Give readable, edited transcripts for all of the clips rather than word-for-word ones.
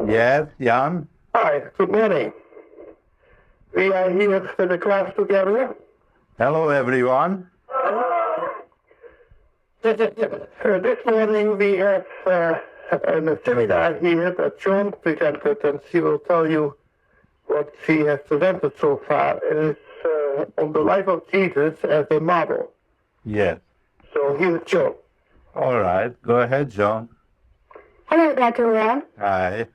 Yes, Jan? Hi, good morning. We are here for the class together. Hello, everyone. This morning we have a seminar here that John presented, and she will tell you what she has presented so far. It's on the life of Jesus as a model. Yes. So here's John. All right. Go ahead, John. Hello, Dr. Webb. Hi.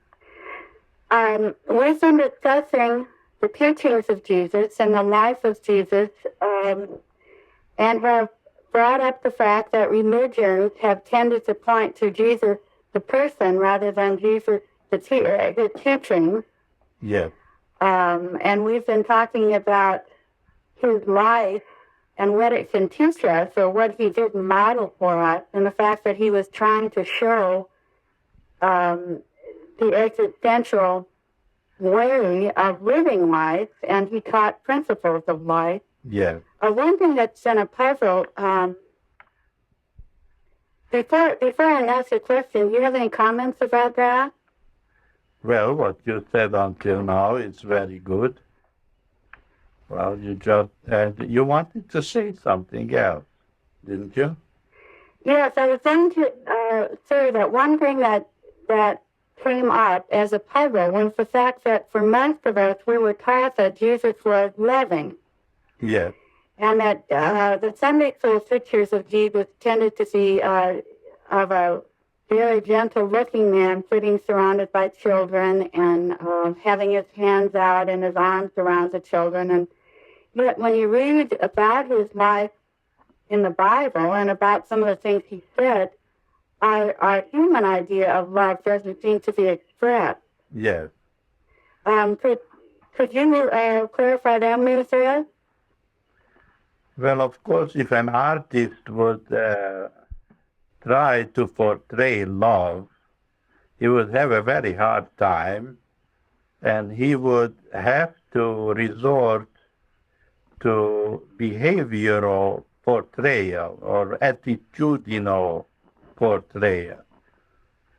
We've been discussing the teachings of Jesus and the life of Jesus, and we've brought up the fact that religions have tended to point to Jesus, the person, rather than Jesus, the teaching. Yes. And we've been talking about his life and what it can teach us, or what he didn't model for us, and the fact that he was trying to show the existential way of living life, and he taught principles of life. Yes. One thing that's been a puzzle, before I ask a question, do you have any comments about that? Well, what you said until now is very good. Well, you wanted to say something else, didn't you? Yes, I was going to say that one thing that came up as a puzzle was the fact that for most of us, we were taught that Jesus was living. Yes. And that the Sunday school pictures of Jesus tended to be of a very gentle-looking man sitting surrounded by children and having his hands out and his arms around the children. And yet when you read about his life in the Bible and about some of the things he said, our human idea of love doesn't seem to be expressed. Yes. Could you clarify that, Minister? Well, of course, if an artist would try to portray love, he would have a very hard time, and he would have to resort to behavioral portrayal or attitudinal portrayal.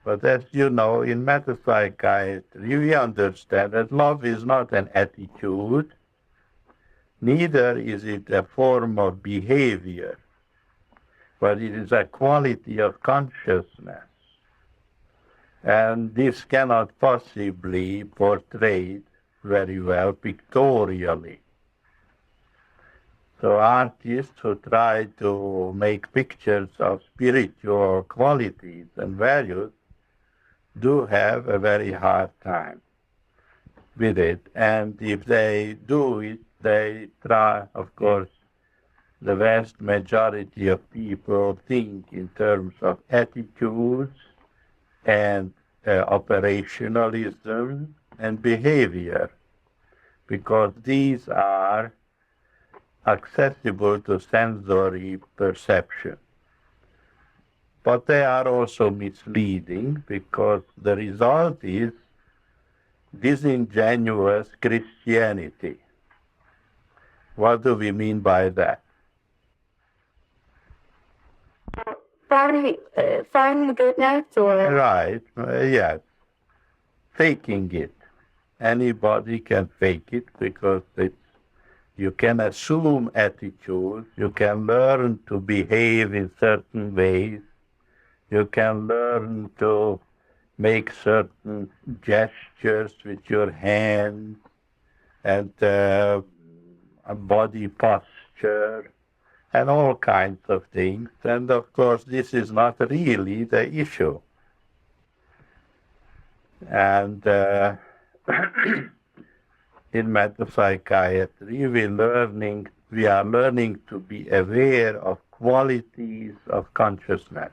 But as you know, in metapsychiatry, we understand that love is not an attitude, neither is it a form of behavior, but it is a quality of consciousness. And this cannot possibly be portrayed very well pictorially. So artists who try to make pictures of spiritual qualities and values do have a very hard time with it. And if they do it, they try, of course, the vast majority of people think in terms of attitudes and operationalism and behavior, because these are accessible to sensory perception. But they are also misleading, because the result is disingenuous Christianity. What do we mean by that? Finding goodness, or Right, yes. Faking it. Anybody can fake it, because you can assume attitudes, you can learn to behave in certain ways, you can learn to make certain gestures with your hands and body posture and all kinds of things. And of course, this is not really the issue. And in metapsychiatry, we are learning to be aware of qualities of consciousness,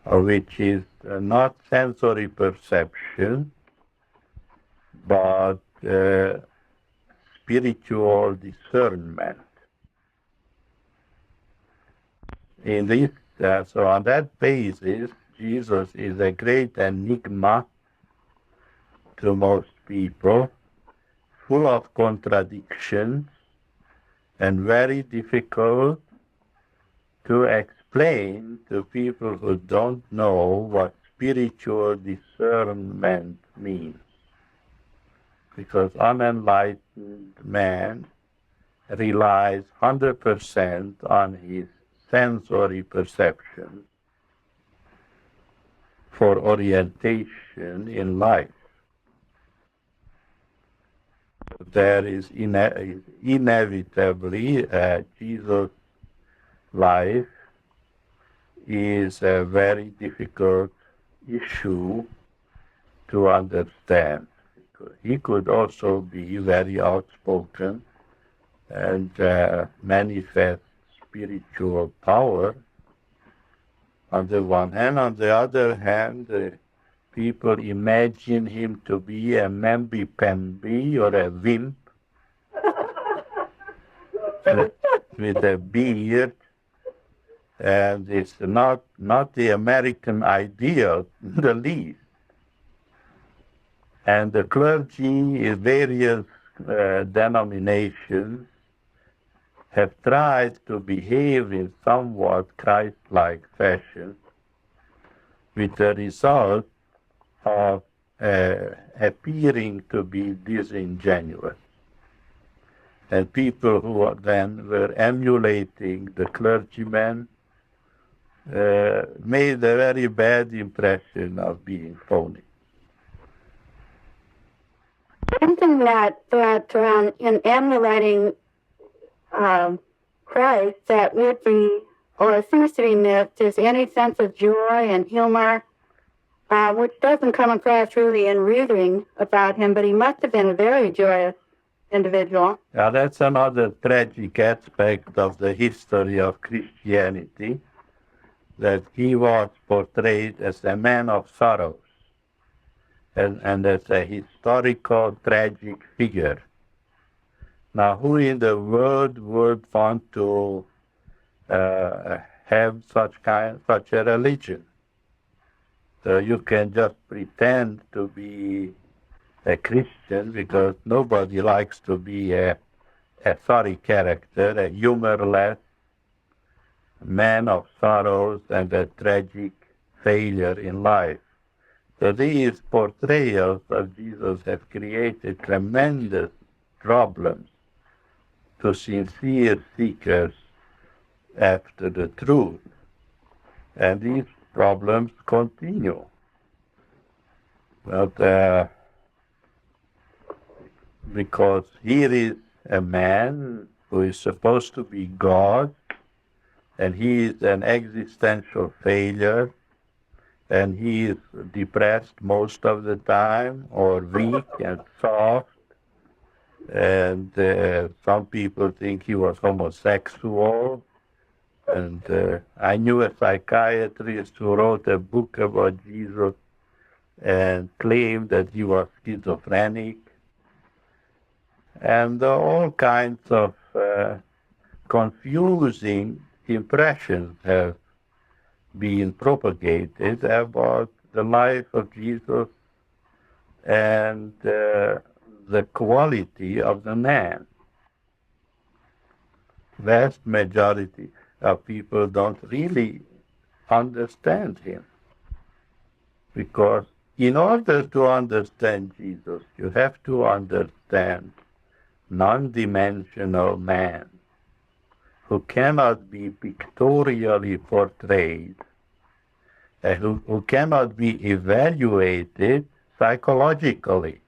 which is not sensory perception, but spiritual discernment. In this, so on that basis, Jesus is a great enigma to most people, full of contradictions and very difficult to explain to people who don't know what spiritual discernment means. Because unenlightened man relies 100% on his sensory perception for orientation in life. There is inevitably Jesus' life is a very difficult issue to understand. He could also be very outspoken and manifest spiritual power on the one hand. On the other hand, people imagine him to be a mamby-pamby or a wimp with a beard, and it's not the American ideal in the least. And the clergy in various denominations have tried to behave in somewhat Christ-like fashion, with the result of appearing to be disingenuous. And people who then were emulating the clergymen made a very bad impression of being phony. Something that in emulating Christ that would be, or seems to be missed, is any sense of joy and humor, which doesn't come across really in reading about him, but he must have been a very joyous individual. Yeah, that's another tragic aspect of the history of Christianity, that he was portrayed as a man of sorrows and as a historical tragic figure. Now, who in the world would want to have such a religion? So you can just pretend to be a Christian, because nobody likes to be a sorry character, a humorless man of sorrows and a tragic failure in life. So these portrayals of Jesus have created tremendous problems to sincere seekers after the truth. And these problems continue. But because here is a man who is supposed to be God, and he is an existential failure, and he is depressed most of the time, or weak and soft, and some people think he was homosexual. And I knew a psychiatrist who wrote a book about Jesus and claimed that he was schizophrenic. And all kinds of confusing impressions have been propagated about the life of Jesus and the quality of the man. Vast majority of people don't really understand him, because in order to understand Jesus, you have to understand non-dimensional man who cannot be pictorially portrayed, who cannot be evaluated psychologically.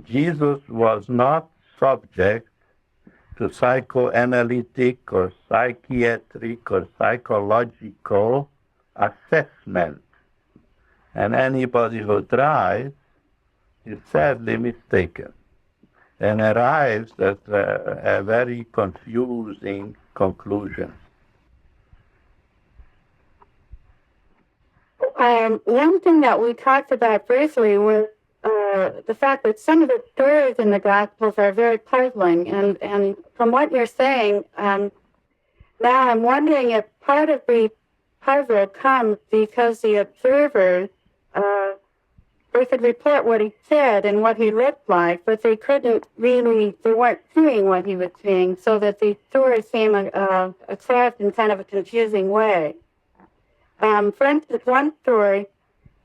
Jesus was not subject to psychoanalytic or psychiatric or psychological assessment. And anybody who tries is sadly mistaken and arrives at a very confusing conclusion. One thing that we talked about briefly was the fact that some of the stories in the Gospels are very puzzling. And from what you're saying, now I'm wondering if part of the puzzle comes because the observers they could report what he said and what he looked like, but they weren't seeing what he was seeing, so that the stories came across in kind of a confusing way. For instance, one story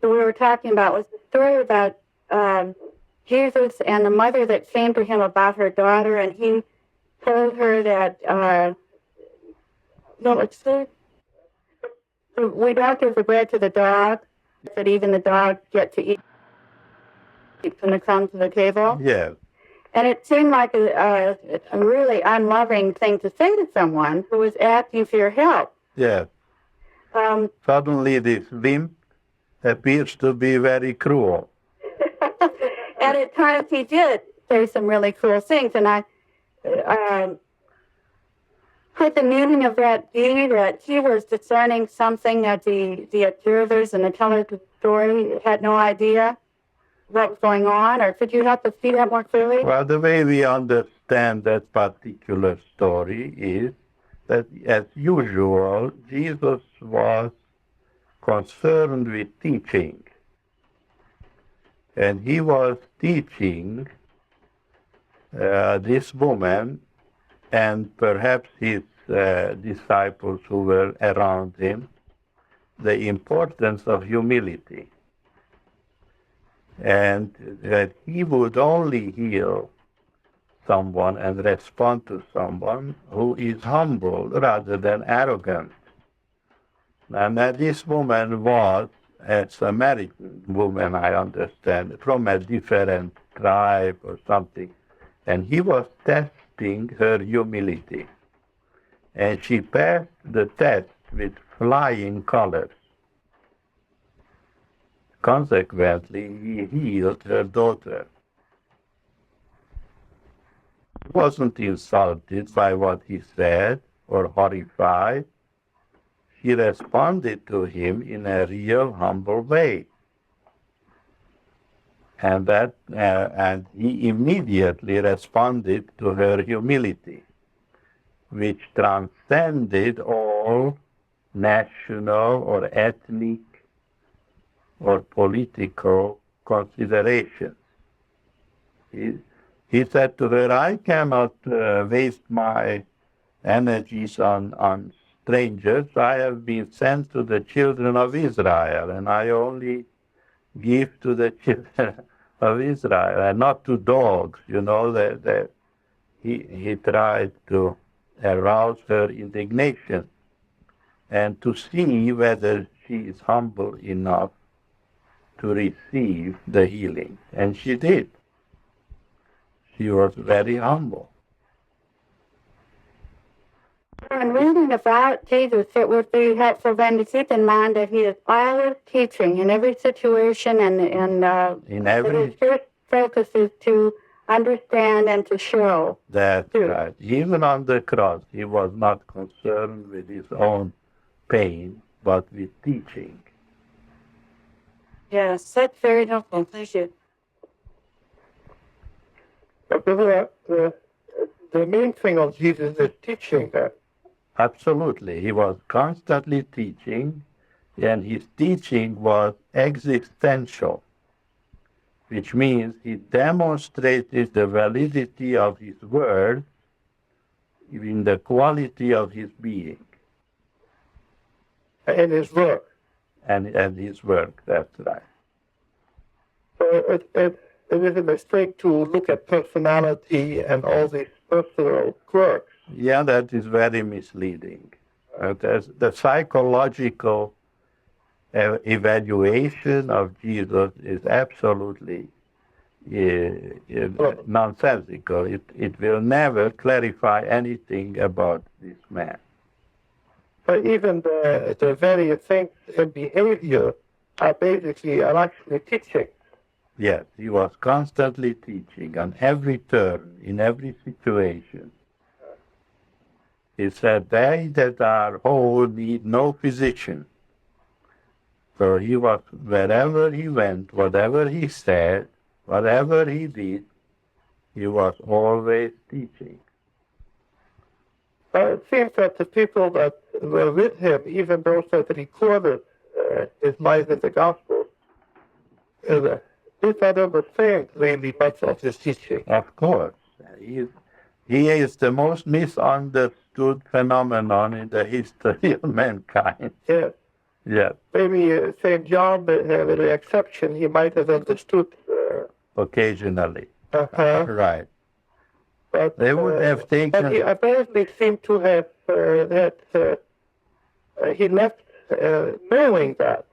that we were talking about was the story about Jesus and the mother that came to him about her daughter, and he told her that, no, it's the, we don't give the bread to the dog, that even the dog get to eat when it comes to the table. Yes, And it seemed like a really unloving thing to say to someone who was asking for your help. yes. Suddenly this wimp appears to be very cruel. And at times he did say some really cruel things. And I could the meaning of that be that he was discerning something that the observers and the tellers of the story had no idea what was going on? Or could you help us see that more clearly? Well, the way we understand that particular story is that, as usual, Jesus was concerned with teaching. And he was teaching this woman and perhaps his disciples who were around him the importance of humility. And that he would only heal someone and respond to someone who is humble rather than arrogant. And that this woman was a Samaritan woman, I understand, from a different tribe or something. And he was testing her humility. And she passed the test with flying colors. Consequently, he healed her daughter. He wasn't insulted by what he said or horrified. She responded to him in a real, humble way. And he immediately responded to her humility, which transcended all national or ethnic or political considerations. He said to her, I cannot waste my energies on strangers. I have been sent to the children of Israel, and I only give to the children of Israel, and not to dogs. You know, he tried to arouse her indignation and to see whether she is humble enough to receive the healing. And she did. She was very humble. When reading about Jesus, it would be helpful then to keep in mind that he is always teaching in every situation, and in every his first focus is to understand and to show. That's right. Even on the cross, he was not concerned with his own pain, but with teaching. Yes, that's very helpful. Thank you. But the main thing of Jesus is teaching. Absolutely. He was constantly teaching, and his teaching was existential, which means he demonstrated the validity of his word in the quality of his being. And his work. And his work, that's right. So it is a mistake to look at personality and all these personal quirks. Yeah, that is very misleading. The psychological evaluation of Jesus is absolutely nonsensical. It will never clarify anything about this man. But even the very things and behavior are actually teaching. Yes, he was constantly teaching on every turn, in every situation. He said, they that are whole need no physician. So he was, wherever he went, whatever he said, whatever he did, he was always teaching. It seems that the people that were with him, even those that recorded his life in the Gospels, did not understand really much of his teaching. Of course. He is the most misunderstood phenomenon in the history of mankind. Yes. Yeah. Maybe St. John, with the exception, he might have understood. Occasionally. Right. But They would have taken. But he apparently seemed to have he left knowing that.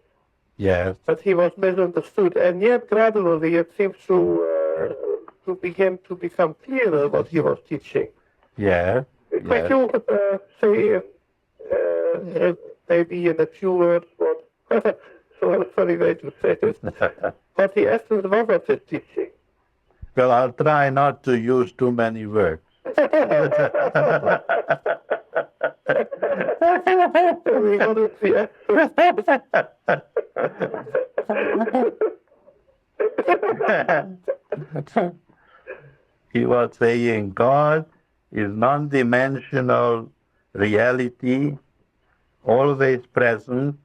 Yes. But he was misunderstood, and yet gradually it seems to become clearer what he was teaching. Yeah. Could you say maybe in a few words what? Sorry way to say this. What the essence was of his teaching? Well, I'll try not to use too many words. He was saying God is non-dimensional reality, always present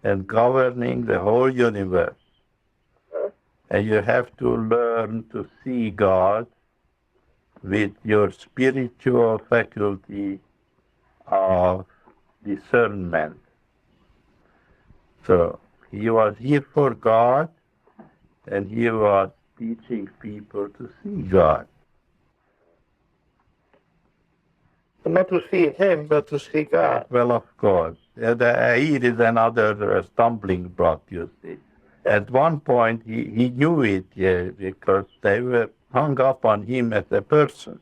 and governing the whole universe. And you have to learn to see God with your spiritual faculty of discernment. So he was here for God, and he was teaching people to see God. Not to see him, but to see God. Well, of course. Here is another stumbling block, you see. At one point, he knew it, because they were hung up on him as a person.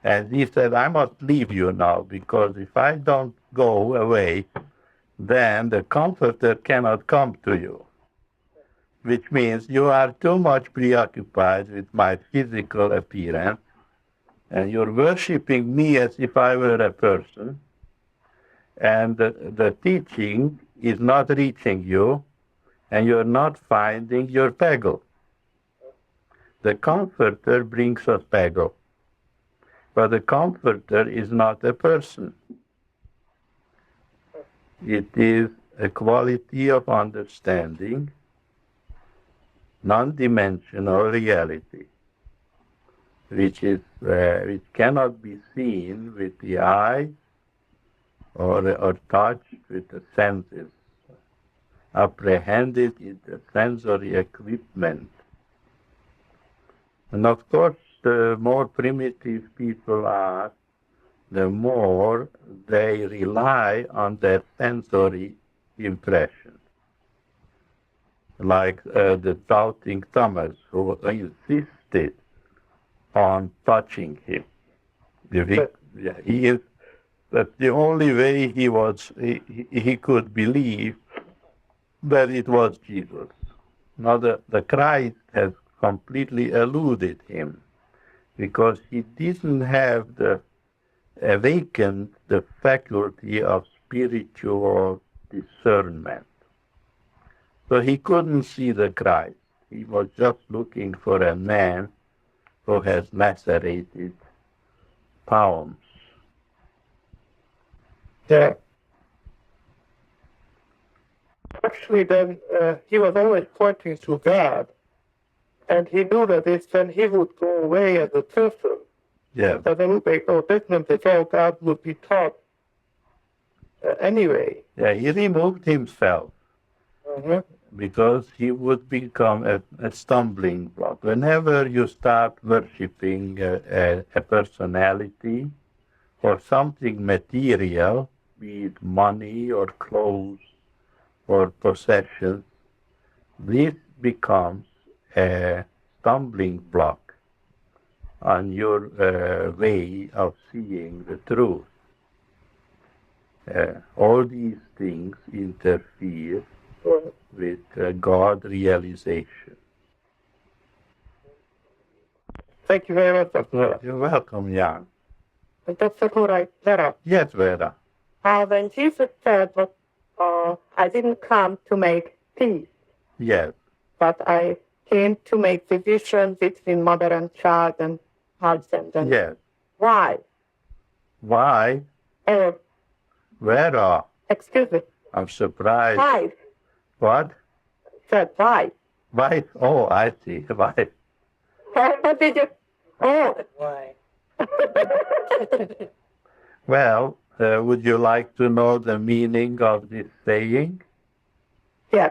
And he said, I must leave you now, because if I don't go away, then the Comforter cannot come to you. Which means you are too much preoccupied with my physical appearance, and you're worshiping me as if I were a person, and the teaching is not reaching you, and you're not finding your PAGL. The Comforter brings us PAGL, but the Comforter is not a person. It is a quality of understanding, non-dimensional reality, which cannot be seen with the eye or touched with the senses, apprehended in the sensory equipment. And of course, the more primitive people are, the more they rely on their sensory impression. Like the doubting Thomas, who insisted on touching him. That's the only way he could believe that it was Jesus. Now the Christ has completely eluded him, because he didn't have awakened the faculty of spiritual discernment. So he couldn't see the Christ. He was just looking for a man who has macerated poems. Yeah. Actually, then he was always pointing to God, and he knew that then he would go away as a person. Yeah. But then would make no difference at all. God would be taught anyway. Yeah, he removed himself. Because he would become a stumbling block. Whenever you start worshipping a personality or something material, be it money or clothes or possessions, this becomes a stumbling block on your way of seeing the truth. All these things interfere with God realization. Thank you very much, Dr. You're welcome, Jan. Dr. Hora, Vera. Yes, Vera. When Jesus said, I didn't come to make peace, Yes. but I came to make division between mother and child and husband. And Yes. why? Why? Vera. Excuse me. I'm surprised. Why? What? Said why? Why? Oh, I see. Why? What did you? Oh. Why? Well, would you like to know the meaning of this saying? Yeah.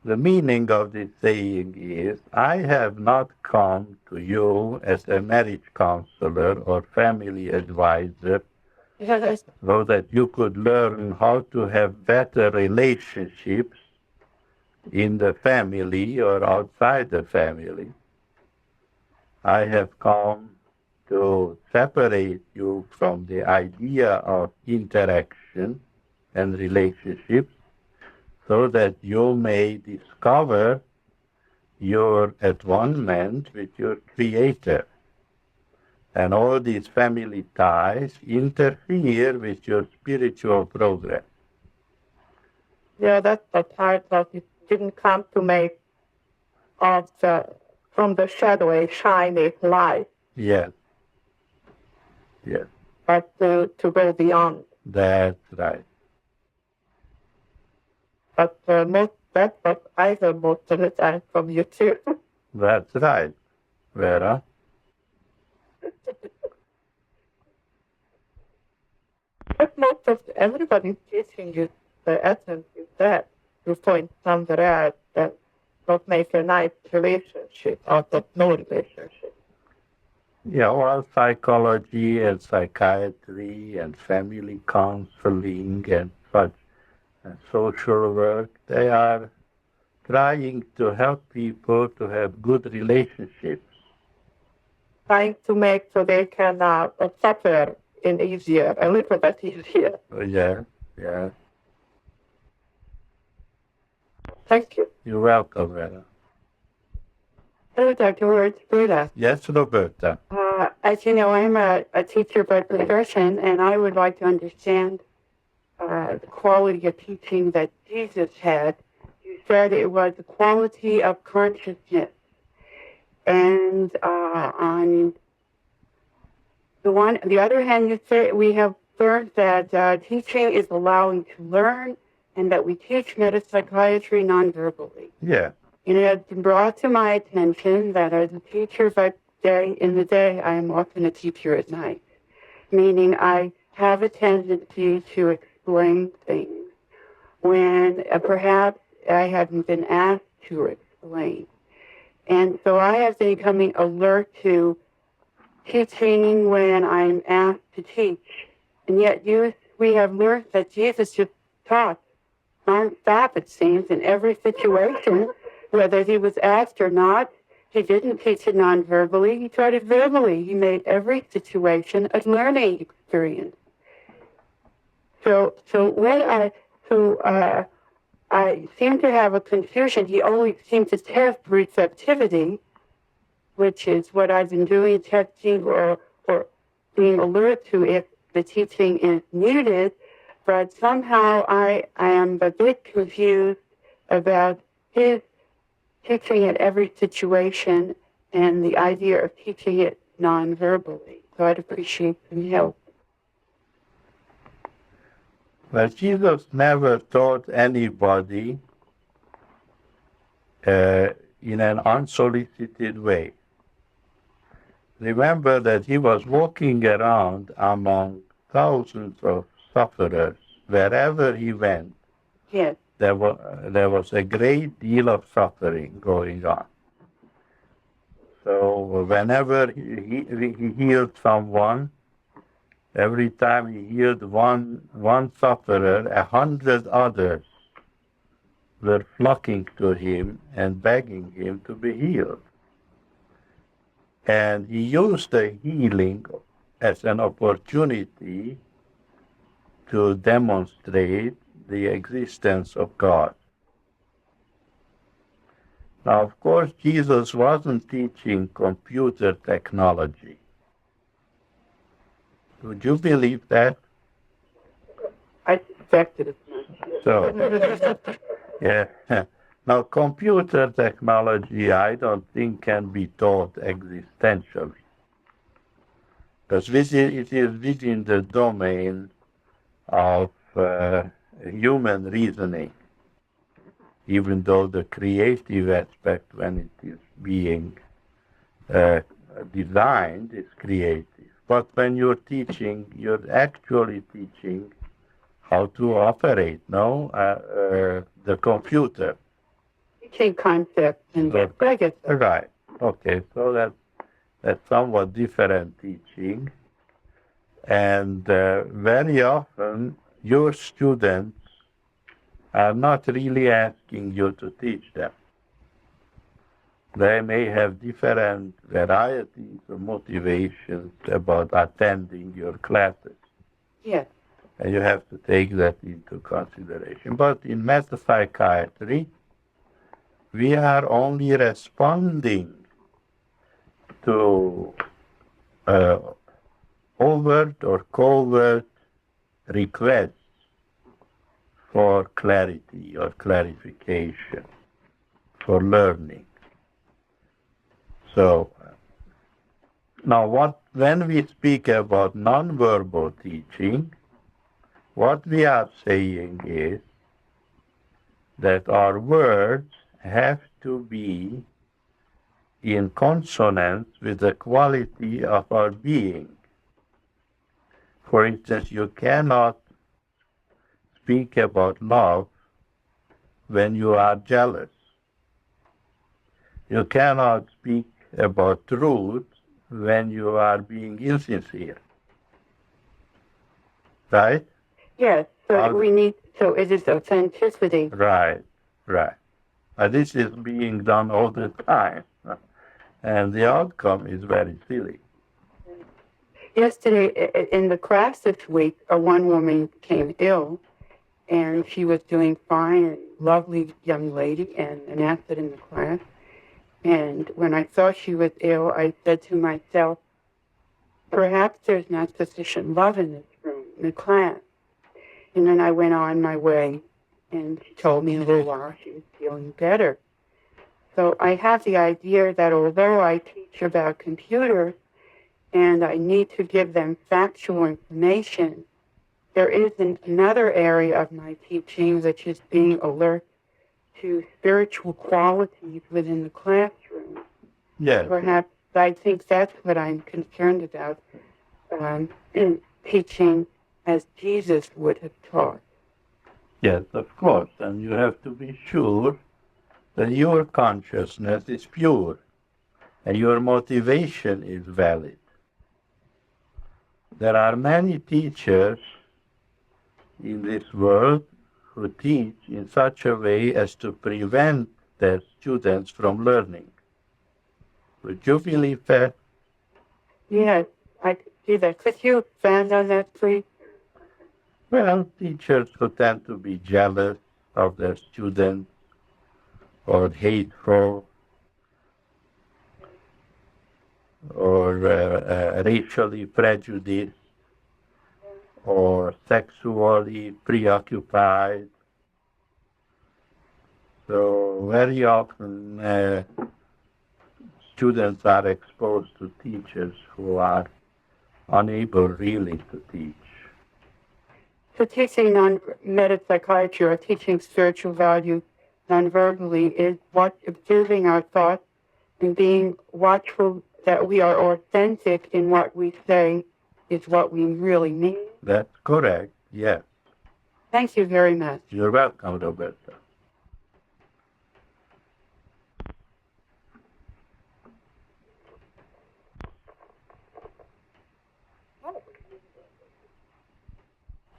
The meaning of this saying is, I have not come to you as a marriage counselor or family advisor Yes. so that you could learn how to have better relationships in the family or outside the family. I have come to separate you from the idea of interaction and relationships so that you may discover your at-one-ment with your Creator. And all these family ties interfere with your spiritual progress. Yeah, that's the part that it didn't come to make of from the shadow a shining light, Yes, yes, but to go beyond. that's right. But that's what I heard most of the time from you too. That's right, Vera. But most of everybody's teaching you the essence is that you point somewhere out that not make a nice relationship out of no relationship. Yeah, well, psychology and psychiatry and family counseling and such and social work, they are trying to help people to have good relationships. Trying to make so they can suffer in easier, a little bit easier. Yeah, yeah. Thank you. You're welcome, Vera. Hello, Dr. Roberta. Yes, Roberta. As you know, I'm a teacher by profession, and I would like to understand the quality of teaching that Jesus had. You said it was the quality of consciousness. And on the other hand, you say we have learned that teaching is allowing to learn, and that we teach metapsychiatry non-verbally. Yeah. And it has been brought to my attention that as a teacher by day in the day, I am often a teacher at night, meaning I have a tendency to explain things when perhaps I haven't been asked to explain. And so I have been becoming alert to teaching when I'm asked to teach. And yet we have learned that Jesus just taught non-stop, it seems, in every situation, whether he was asked or not. He didn't teach it non-verbally, he taught it verbally. He made every situation a learning experience. So I seem to have a confusion. He always seemed to test receptivity, which is what I've been doing, testing or being alert to if the teaching is needed. But somehow I am a bit confused about his teaching at every situation and the idea of teaching it non-verbally. So I'd appreciate some help. Well, Jesus never taught anybody in an unsolicited way. Remember that he was walking around among thousands of sufferers. Wherever he went, Yes. there was a great deal of suffering going on. So whenever he healed someone, every time he healed one sufferer, 100 others were flocking to him and begging him to be healed. And he used the healing as an opportunity to demonstrate the existence of God. Now, of course, Jesus wasn't teaching computer technology. Would you believe that? I suspected it. So, yeah. Now, computer technology, I don't think can be taught existentially. Because it is within the domain of human reasoning, even though the creative aspect, when it is being designed, is creative. But when you're teaching, you're actually teaching how to operate, the computer. Teaching concepts and So- gadgets. Right. Okay. So that's somewhat different teaching, and very often your students are not really asking you to teach them. They may have different varieties of motivations about attending your classes. Yes. And you have to take that into consideration. But in metapsychiatry, we are only responding to overt or covert requests for clarity or clarification, for learning. So, now when we speak about nonverbal teaching, what we are saying is that our words have to be in consonance with the quality of our being. For instance, you cannot speak about love when you are jealous. You cannot speak about truth when you are being insincere. Right? Yes. So it is authenticity. Right. This is being done all the time. And the outcome is very silly. Yesterday, in the class this week, one woman became ill, and she was doing fine, a lovely young lady, and an asset in the class. And when I saw she was ill, I said to myself, perhaps there's not sufficient love in this room, in the class. And then I went on my way, and she told me in a little while she was feeling better. So I have the idea that although I teach about computers, and I need to give them factual information, there is another area of my teaching which is being alert to spiritual qualities within the classroom. Yes. Perhaps I think that's what I'm concerned about in teaching as Jesus would have taught. Yes, of course. And you have to be sure that your consciousness is pure and your motivation is valid. There are many teachers in this world who teach in such a way as to prevent their students from learning. Would you believe that? Yes, I could see that. Could you expand on that, please? Well, teachers who tend to be jealous of their students or hateful or racially prejudiced or sexually preoccupied. So very often students are exposed to teachers who are unable really to teach. So teaching non-metapsychiatry or teaching spiritual values non-verbally is observing our thoughts and being watchful that we are authentic in what we say is what we really mean. That's correct, yes. Thank you very much. You're welcome, Roberta.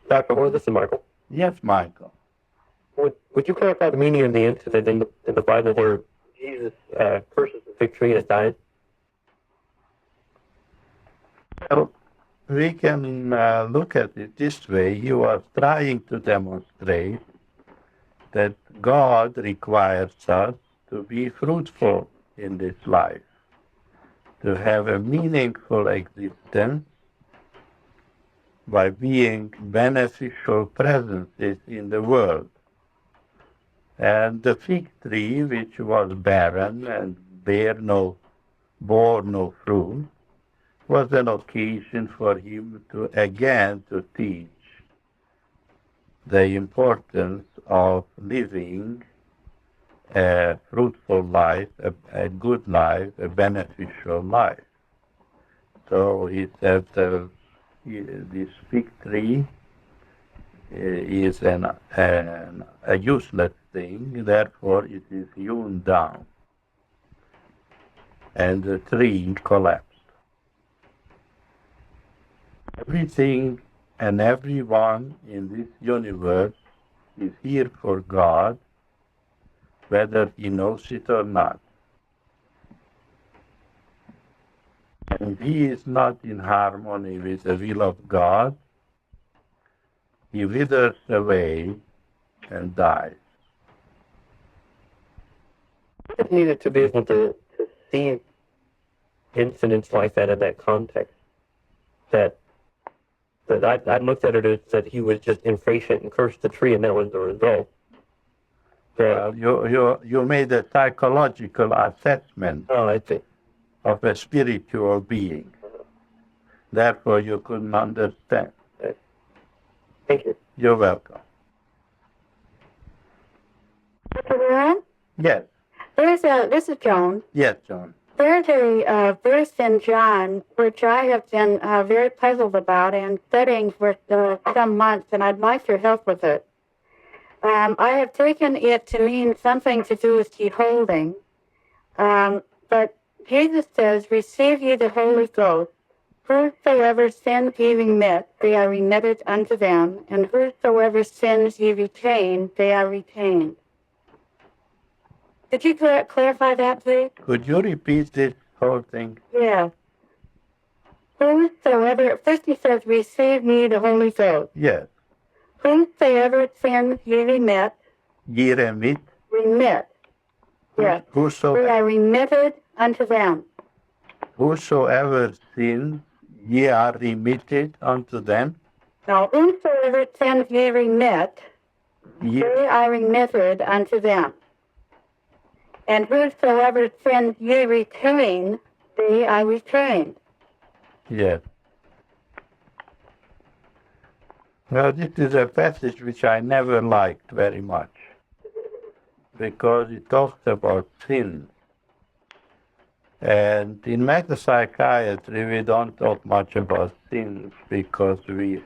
Dr. Hora, this is Michael. Yes, Michael. Would you clarify the meaning of the incident in the Bible where Jesus curses the fig tree and it died? Well, we can look at it this way. He was trying to demonstrate that God requires us to be fruitful in this life, to have a meaningful existence by being beneficial presences in the world. And the fig tree, which was barren and bore no fruit, was an occasion for him to teach the importance of living a fruitful life, a good life, a beneficial life. So he said this fig tree is a useless thing, therefore it is hewn down, and the tree collapsed. Everything and everyone in this universe is here for God, whether he knows it or not. And if he is not in harmony with the will of God, he withers away and dies. It needed to be able to see incidents like that in that context. That I looked at it as that he was just impatient and cursed the tree, and that was the result. Well, you made a psychological assessment I see. of a spiritual being. Therefore, you couldn't understand. Thank you. You're welcome. Mr. Warren, Yes, this is Joan. yes, John. There's a verse in John which I have been very puzzled about and studying for some months, and I'd like your help with it. I have taken it to mean something to do with beholding, but Jesus says, "Receive ye the Holy Ghost. Whosoever sins ye remit, they are remitted unto them, and whosoever sins ye retain, they are retained." Could you clarify that, please? Could you repeat this whole thing? Yeah. Whosoever, first he says, "Receive ye the Holy Ghost. Yes. Whosoever sins ye remit." Ye remit. Remit. Yes. They Whosoever, are remitted unto them. whosoever sins, ye are remitted unto them. Now, whosoever sins ye remit, Ye, they are remitted unto them. And whosoever sins ye retain, they are retained. yes. Well, this is a passage which I never liked very much, because it talks about sin. And in metapsychiatry, we don't talk much about sins, because we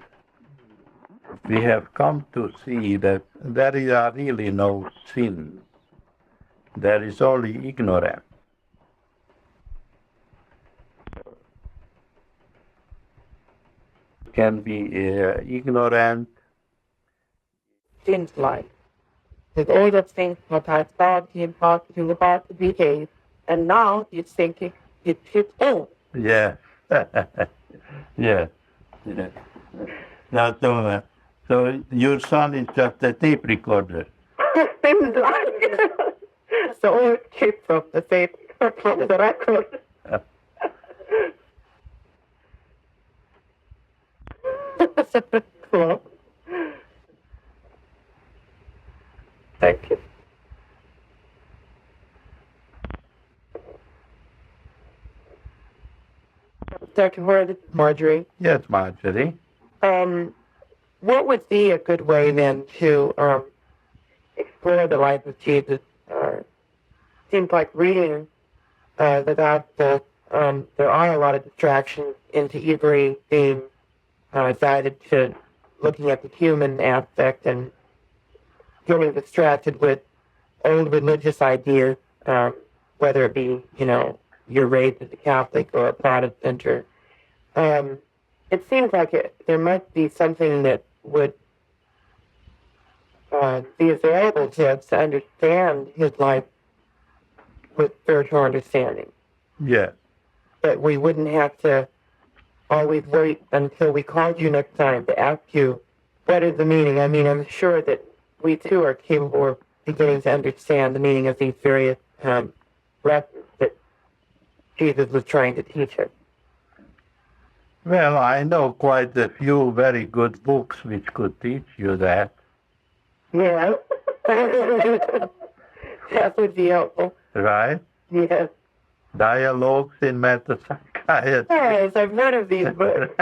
have come to see that there are really no sins. There is only ignorance. Can be ignorant. Seems like his older things what I thought he about to behave, and now he's thinking it's his own. Yeah. Yeah. Yeah. Now, so your son is just a tape recorder. Seems like it's the old kid from the same that I could. Cool. Thank you. Dr. Hora, this is Marjorie. Yes, Marjorie. What would be a good way then to explore the life of Jesus? Seems like reading the gospel, there are a lot of distractions into easily being guided to looking at the human aspect and getting distracted with old religious ideas, whether it be, you're raised as a Catholic or a Protestant, or it seems like there must be something that would be available to us to understand his life with spiritual understanding. Yes. That we wouldn't have to always wait until we called you next time to ask you, what is the meaning? I mean, I'm sure that we too are capable of beginning to understand the meaning of these various lessons that Jesus was trying to teach us. Well, I know quite a few very good books which could teach you that. Yeah. That would be helpful. Right? Yes. Dialogues in metapsychiatry. Yes, I've heard of these books.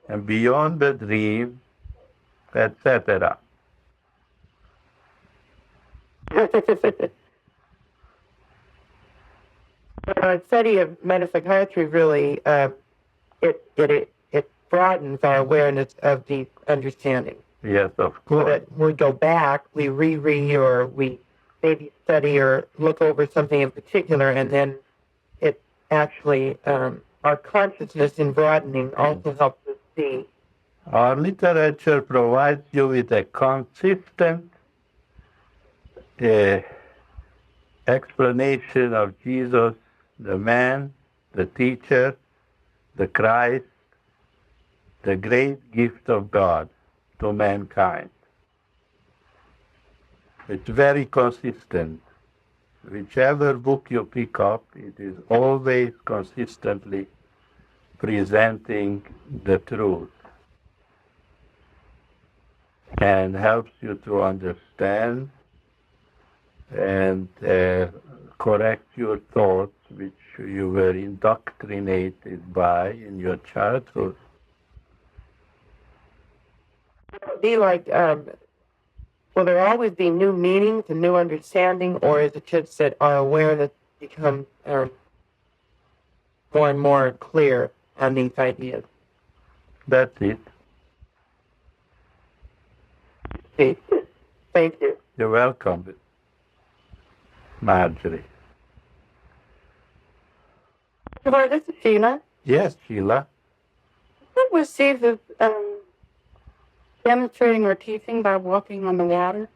And Beyond the Dream, etc. Study of metapsychiatry really it broadens our awareness of the understanding. Yes, of So course. that we go back, we reread, or we maybe study or look over something in particular, and then it actually, our consciousness in broadening also helps us see. Our literature provides you with a consistent explanation of Jesus, the man, the teacher, the Christ, the great gift of God to mankind. It's very consistent. Whichever book you pick up, it is always consistently presenting the truth and helps you to understand and correct your thoughts which you were indoctrinated by in your childhood. Be like, will there always be new meanings and new understanding, or is it just that our awareness becomes more and more clear on these ideas? That's it. Thank you. You're welcome, Marjorie. Hora, this is Sheila. Yes, Sheila. What was Jesus demonstrating or teaching by walking on the water?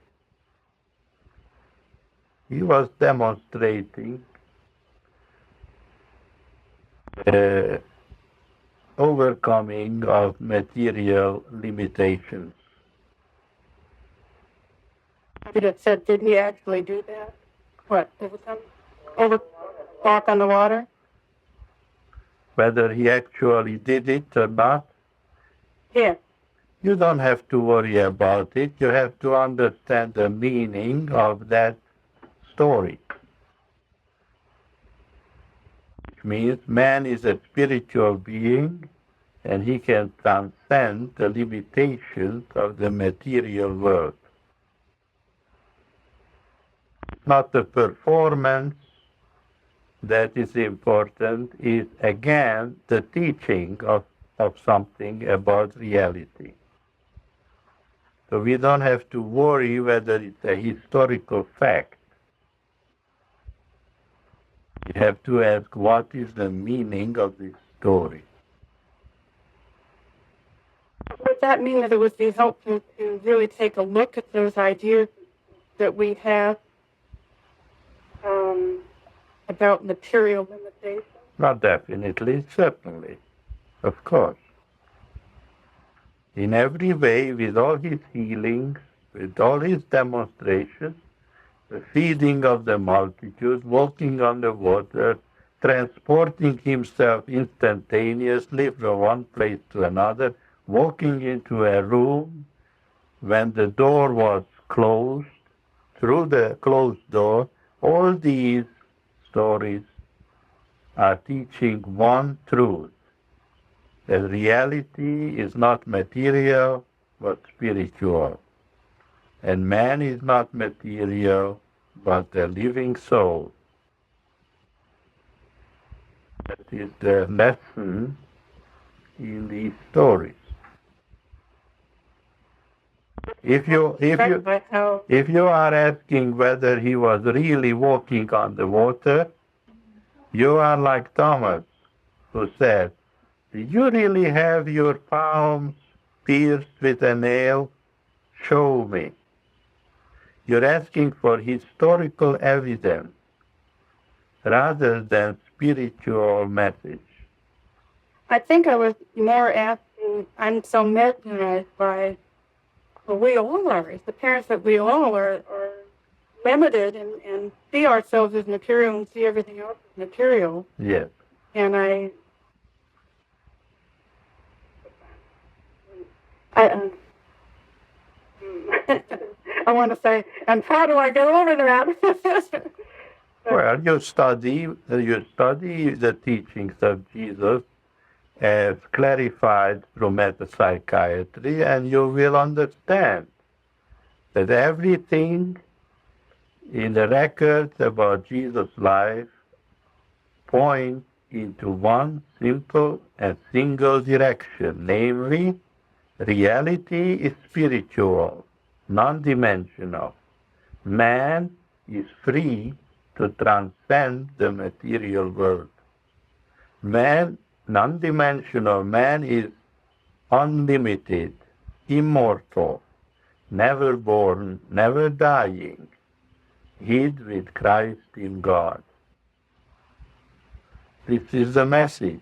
He was demonstrating overcoming of material limitations. Did it said, did he actually do that? What? Walk on the water? Whether he actually did it or not, Yeah. you don't have to worry about it. You have to understand the meaning of that story. Which means man is a spiritual being and he can transcend the limitations of the material world. It's not the performance that is important, is again the teaching of something about reality. So we don't have to worry whether it's a historical fact. We have to ask what is the meaning of this story. Would that mean that it would be helpful to really take a look at those ideas that we have about material limitations? Not definitely, certainly, of course. In every way, with all his healings, with all his demonstrations, the feeding of the multitude, walking on the water, transporting himself instantaneously from one place to another, walking into a room when the door was closed, through the closed door, all these stories are teaching one truth, that reality is not material but spiritual, and man is not material but a living soul. That is the lesson in these stories. If you are asking whether he was really walking on the water, you are like Thomas, who said, "Did you really have your palms pierced with a nail? Show me." You're asking for historical evidence rather than spiritual message. I think I was more asking, I'm so mesmerized by we all are, as the parents that we all are limited and see ourselves as material and see everything else as material. Yes. And I want to say, and how do I get over that? Well, you study the teachings of Jesus as clarified through metapsychiatry, and you will understand that everything in the records about Jesus' life points into one simple and single direction, namely, reality is spiritual, non-dimensional. Man is free to transcend the material world. Man, non-dimensional man is unlimited, immortal, never born, never dying, hid with Christ in God. This is the message.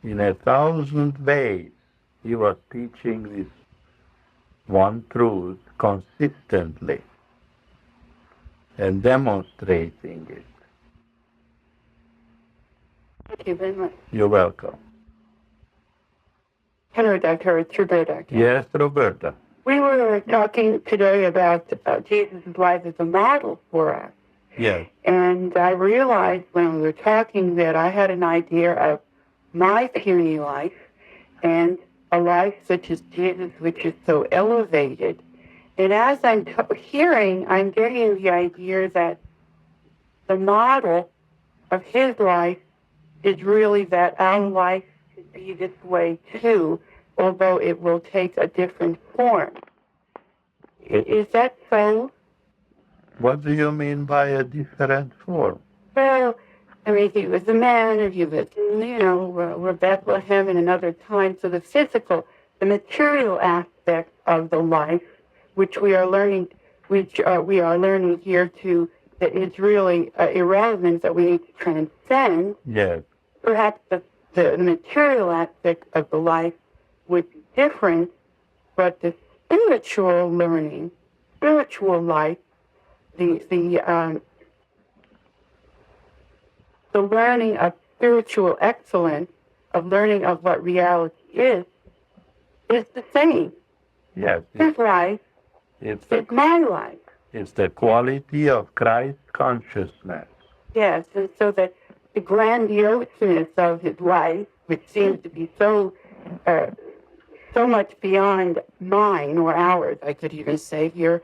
In 1,000 ways, he was teaching this one truth consistently and demonstrating it. Thank you very much. You're welcome. Hello, Dr. It's Roberta. Yes, Roberta. We were talking today about Jesus' life as a model for us. Yes. And I realized when we were talking that I had an idea of my puny life and a life such as Jesus, which is so elevated. And as I'm hearing, I'm getting the idea that the model of his life is really that our life should be this way too, although it will take a different form. Is that so? What do you mean by a different form? Well, I mean, he was a man, and he was, we're Bethlehem in another time. So the physical, the material aspect of the life, which we are learning, here too, that is really irrelevant, that we need to transcend. Yes. Perhaps the material aspect of the life would be different, but the spiritual learning, spiritual life, the learning of spiritual excellence, of learning of what reality is the same. Yes. His life is my life. It's the quality of Christ consciousness. Yes, and so that the grandioseness of his life, which seems to be so much beyond mine or ours, I could even say here,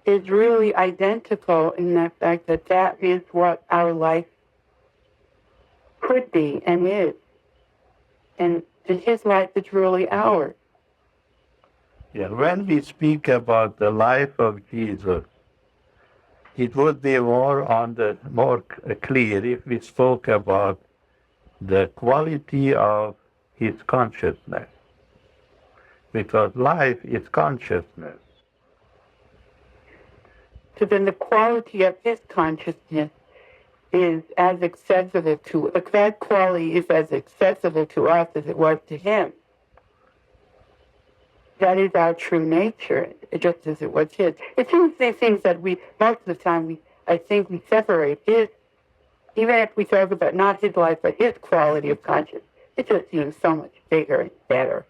is really identical in the fact that that is what our life could be and is. And his life is really ours. Yeah, when we speak about the life of Jesus, it would be more clear if we spoke about the quality of his consciousness, because life is consciousness. So then the quality of his consciousness is as accessible to, that quality is as accessible to us as it was to him. That is our true nature, just as it was his. It's one of the things that most of the time, I think we separate his, even if we talk about not his life, but his quality of consciousness. It just seems so much bigger and better.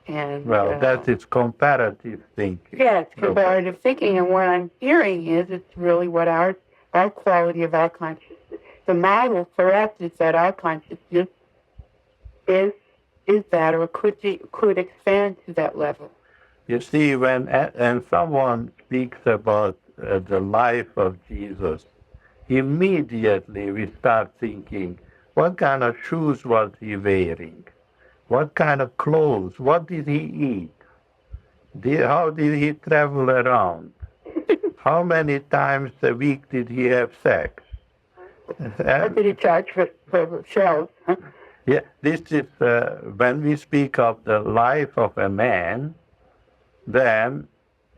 And, that is comparative thinking. Yes, comparative thinking. And what I'm hearing is it's really what our quality of our consciousness, the model for us is that our consciousness is that, or could expand to that level. You see, when someone speaks about the life of Jesus, immediately we start thinking, what kind of shoes was he wearing? What kind of clothes? What did he eat? How did he travel around? How many times a week did he have sex? What did he charge for shells? Huh? Yeah, this is when we speak of the life of a man, then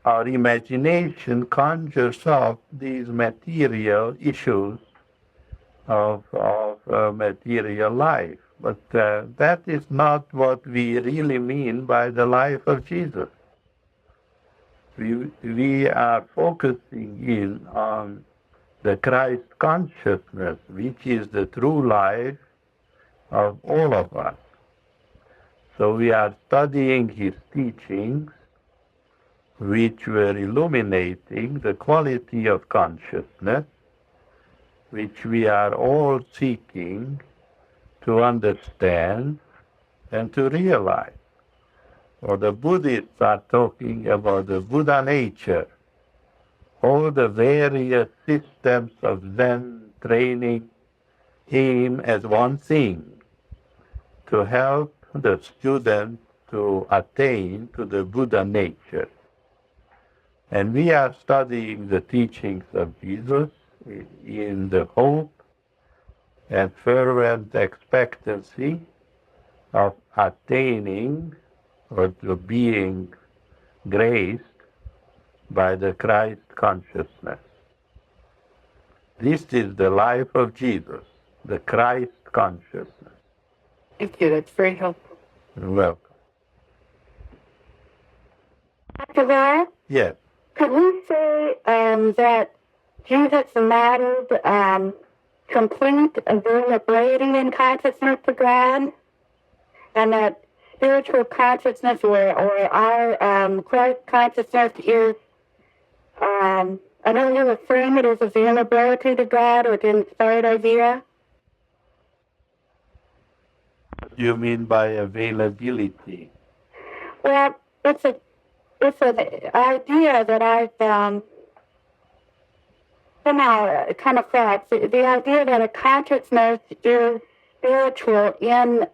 our imagination conjures up these material issues of material life. But that is not what we really mean by the life of Jesus. We are focusing in on the Christ consciousness, which is the true life of all of us. So we are studying his teachings, which were illuminating the quality of consciousness, which we are all seeking to understand and to realize. Or the Buddhists are talking about the Buddha nature, all the various systems of Zen training aim at one thing, to help the student to attain to the Buddha nature. And we are studying the teachings of Jesus in the hope and fervent expectancy of attaining or to being graced by the Christ consciousness. This is the life of Jesus, the Christ consciousness. Thank you. That's very helpful. You're welcome. Dr. Vera, Yes. could we say that Jesus mattered complete availability in consciousness to God, and that spiritual consciousness or our Christ consciousness is, I know you were frame it as availability to God or the inspired idea? What do you mean by availability? Well, it's an idea that I've somehow kind of felt. The idea that a consciousness is spiritual in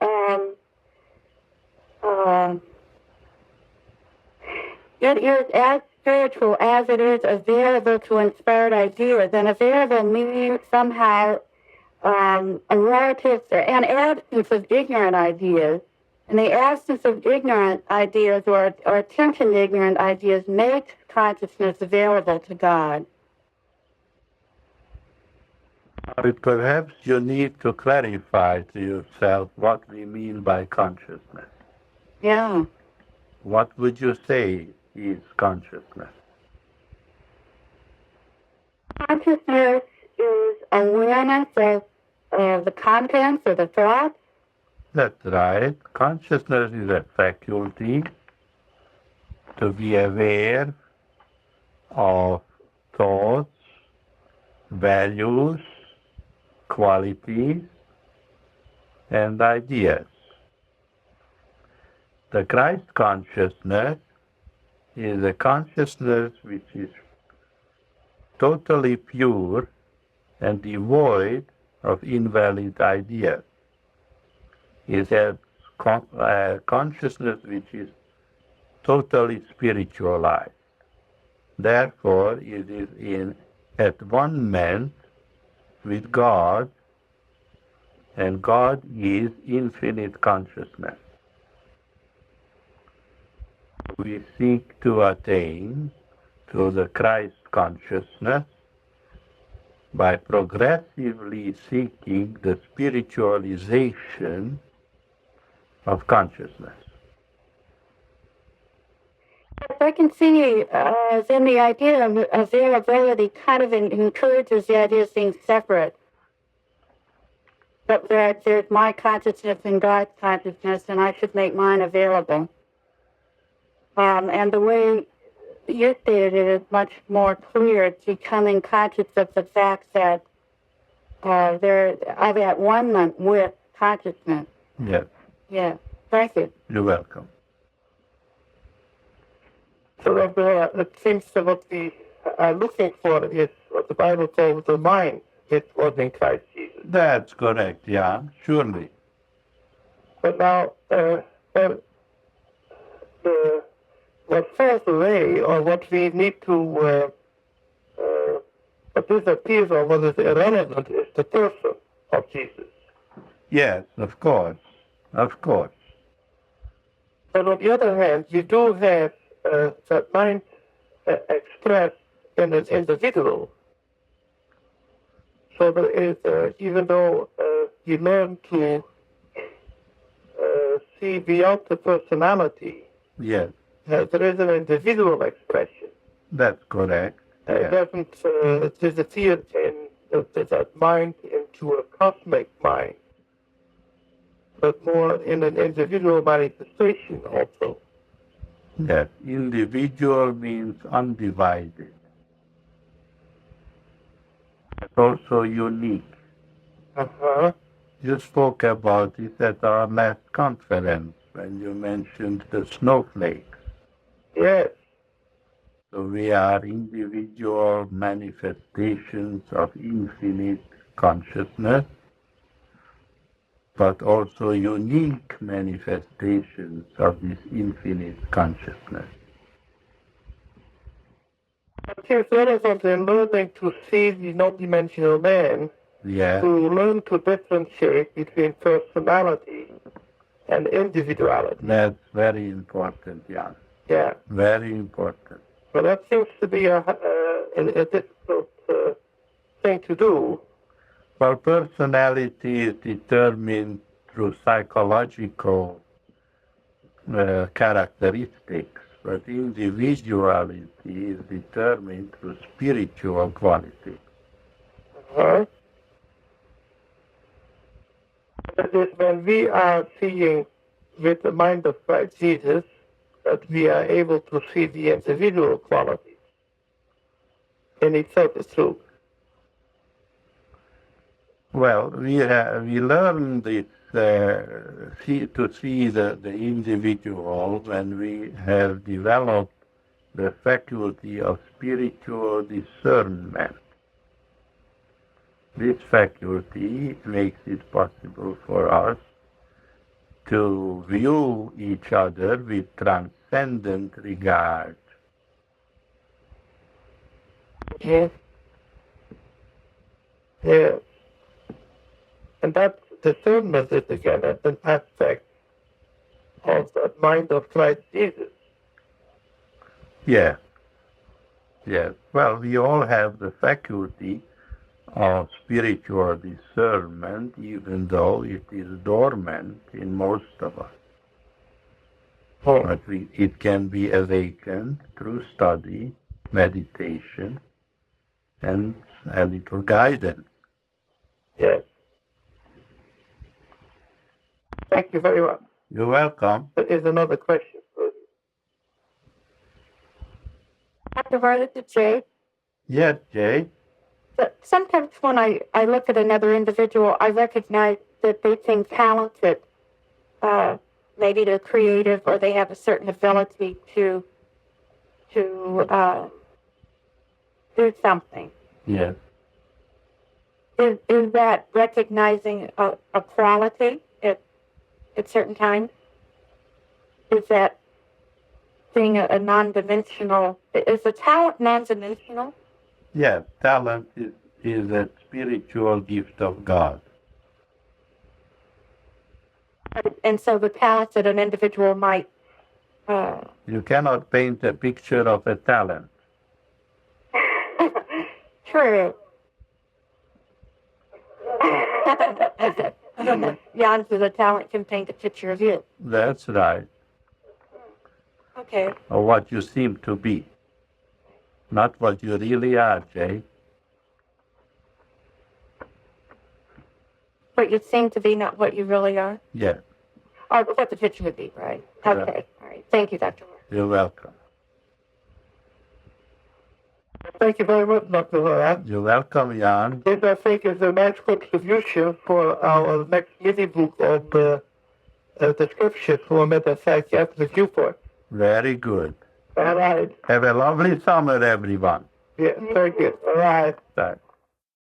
it is as spiritual as it is available to inspired ideas, and available means somehow a relative and absence of ignorant ideas. And the absence of ignorant ideas or attention to ignorant ideas makes consciousness available to God. Perhaps you need to clarify to yourself what we mean by consciousness. Yeah. What would you say is consciousness? Consciousness is awareness of the contents or the thoughts. That's right. Consciousness is a faculty to be aware of thoughts, values, qualities, and ideas. The Christ consciousness is a consciousness which is totally pure and devoid of invalid ideas. It is a consciousness which is totally spiritualized. Therefore, it is at one ment with God, and God is infinite consciousness. We seek to attain to the Christ consciousness by progressively seeking the spiritualization of consciousness. I can see then the idea of availability kind of encourages the idea of being separate. But that there's my consciousness and God's consciousness, and I should make mine available. And the way you stated it is much more clear. It's becoming conscious of the fact that I'm at one with consciousness. Yes. Yeah. Thank you. You're welcome. So it seems that what we are looking for is what the Bible calls the mind. It was in Christ Jesus. That's correct, yeah, surely. But now, what falls away, or what we need to, what disappears or what is irrelevant is the person of Jesus. Yes, of course, of course. But on the other hand, you do have that mind expressed in an individual. So there is, even though you learn to see beyond the personality, Yes, there is an individual expression. that's correct. It doesn't disappear in that mind into a cosmic mind, but more in an individual manifestation also. Yes, individual means undivided. It's also unique. Uh-huh. You spoke about it at our last conference when you mentioned the snowflakes. Yes. So we are individual manifestations of infinite consciousness, but also unique manifestations of this infinite consciousness. Here's relevance in learning to see the non-dimensional man, Yeah, to learn to differentiate between personality and individuality. that's very important, Jan. Yeah. Very important. But that seems to be a difficult thing to do. Well, personality is determined through psychological characteristics, but individuality is determined through spiritual quality. Right? That is, when we are seeing with the mind of Christ Jesus, that we are able to see the individual quality in itself is true. Well, we learn this, to see the individual when we have developed the faculty of spiritual discernment. This faculty makes it possible for us to view each other with transcendent regard. Yes. Yeah. And that discernment is again an aspect of the mind of Christ Jesus. Yes. Yes. Well, we all have the faculty of spiritual discernment, even though it is dormant in most of us. Oh. But it can be awakened through study, meditation, and a little guidance. Yes. Thank you very much. You're welcome. There is another question. Dr. Varley, Jay, Yes, Jay. sometimes when I look at another individual, I recognize that they seem talented. Maybe they're creative or they have a certain ability to do something. Yes. Is that recognizing a quality at certain times? Is that seeing a non-dimensional? Is the talent non-dimensional? Yes, talent is a spiritual gift of God. And so the talents that an individual might... You cannot paint a picture of a talent. True. Jan says a talent can paint a picture of you. That's right. Okay. Or what you seem to be. Not what you really are, Jay. But you seem to be not what you really are? Yes. Or what the picture would be, right? Okay. All right. Thank you, Dr. Moore. You're welcome. Thank you very much, Dr. Hora. You're welcome, Jan. This, I think, is a nice contribution for our next mini book of the scriptures for meta-psychiatric viewpoint. Very good. All right. Have a lovely summer, everyone. Yeah, very good. All right. Thanks.